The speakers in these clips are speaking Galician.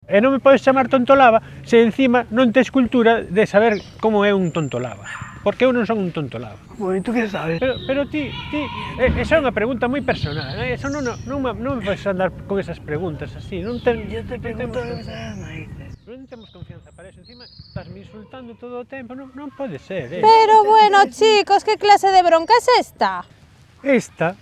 E non me podes chamar tontolaba se encima non tes cultura de saber como é un tontolaba. Porque eu non son un tontolaba. Bueno, ¿y tú qué sabes? Pero ti, esa é unha pregunta moi personal, eso non me podes andar con esas preguntas así, non ten... Yo te pregunto lo que sabes, me dices. Non temos confianza para eso, encima estás me insultando todo o tempo, non pode ser, Pero bueno, chicos, que clase de bronca es esta? Esta,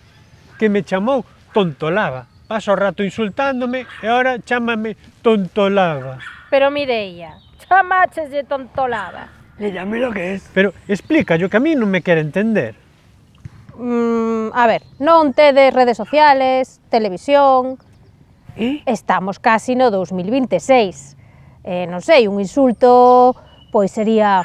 que me chamou tontolaba, paso o rato insultándome e ahora chámame tontolaba. Pero Mireia, chamaches de tontolaba. Le llamé lo que es. Pero explícallo, que a mí non me quere entender. A ver, non tedes redes sociales, televisión... ¿Y? Estamos casi no 2026. Non sei, un insulto, pois sería...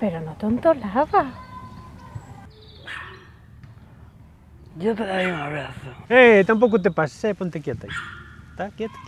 Pero no tontolaba. Yo te daré un abrazo. Tampouco te pases, ponte quieta aí. Está quieta.